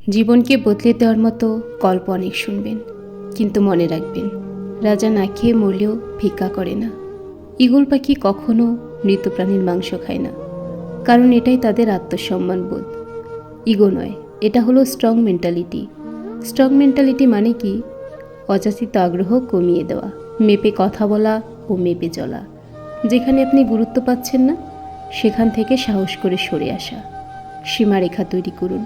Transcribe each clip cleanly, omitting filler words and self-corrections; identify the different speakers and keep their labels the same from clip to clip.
Speaker 1: জীবনকে বদলে দেওয়ার মতো গল্প অনেক শুনবেন, কিন্তু মনে রাখবেন, রাজা না খেয়ে মরলেও ভিক্ষা করে না। ঈগল পাখি কখনো মৃত প্রাণীর মাংস খায় না, কারণ এটাই তাদের আত্মসম্মান বোধ। ইগো নয়, এটা হলো স্ট্রং মেন্টালিটি। স্ট্রং মেন্টালিটি মানে কি? অযাচিত আগ্রহ কমিয়ে দেওয়া, মেপে কথা বলা ও মেপে চলা। যেখানে আপনি গুরুত্ব পাচ্ছেন না, সেখান থেকে সাহস করে সরে আসা। সীমারেখা তৈরি করুন।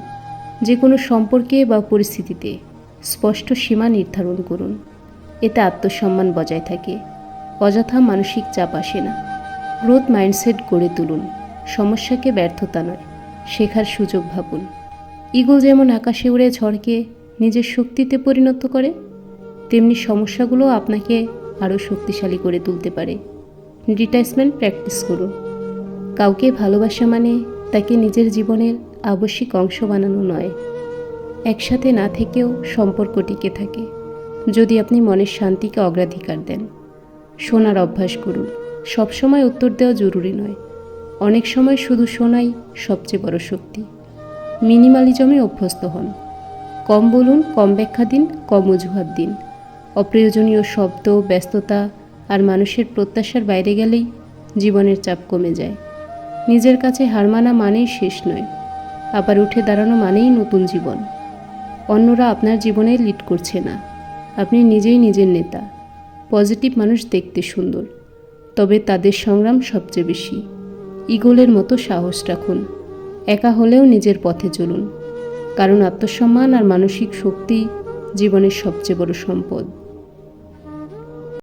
Speaker 1: যে কোনো সম্পর্কে বা পরিস্থিতিতে স্পষ্ট সীমা নির্ধারণ করুন। এতে আত্মসম্মান বজায় থাকে, অযথা মানসিক চাপ আসে না। গ্রোথ মাইন্ডসেট গড়ে তুলুন। সমস্যাকে ব্যর্থতা নয়, শেখার সুযোগ ভাবুন। ঈগল যেমন আকাশে উড়ে ঝড়কে নিজের শক্তিতে পরিণত করে, তেমনি সমস্যাগুলো আপনাকে আরও শক্তিশালী করে তুলতে পারে। ডিট্যাচমেন্ট প্র্যাকটিস করুন। কাউকে ভালোবাসা মানে তাকে নিজের জীবনের আবশ্যিক অংশ বানানো নয়। একসাথে না থেকেও সম্পর্ক টিকে থাকে যদি আপনি মনের শান্তিকে অগ্রাধিকার দেন। শোনার অভ্যাস করুন। সবসময় উত্তর দেওয়া জরুরি নয়, অনেক সময় শুধু শোনাই সবচেয়ে বড় শক্তি। মিনিমালিজমে অভ্যস্ত হন। কম বলুন, কম ব্যাখ্যা দিন, কম অজুহাত দিন। অপ্রয়োজনীয় শব্দ, ব্যস্ততা আর মানুষের প্রত্যাশার বাইরে গেলেই জীবনের চাপ কমে যায়। নিজের কাছে হার মানা মানেই শেষ নয়, আবার উঠে দাঁড়ানো মানেই নতুন জীবন। অন্যরা আপনার জীবনে লিড করছে না, আপনি নিজেই নিজের নেতা। পজিটিভ মানুষ দেখতে সুন্দর, তবে তাদের সংগ্রাম সবচেয়ে বেশি। ঈগলের মতো সাহস রাখুন। একা হলেও নিজের পথে চলুন, কারণ আত্মসম্মান আর মানসিক শক্তি জীবনের সবচেয়ে বড় সম্পদ।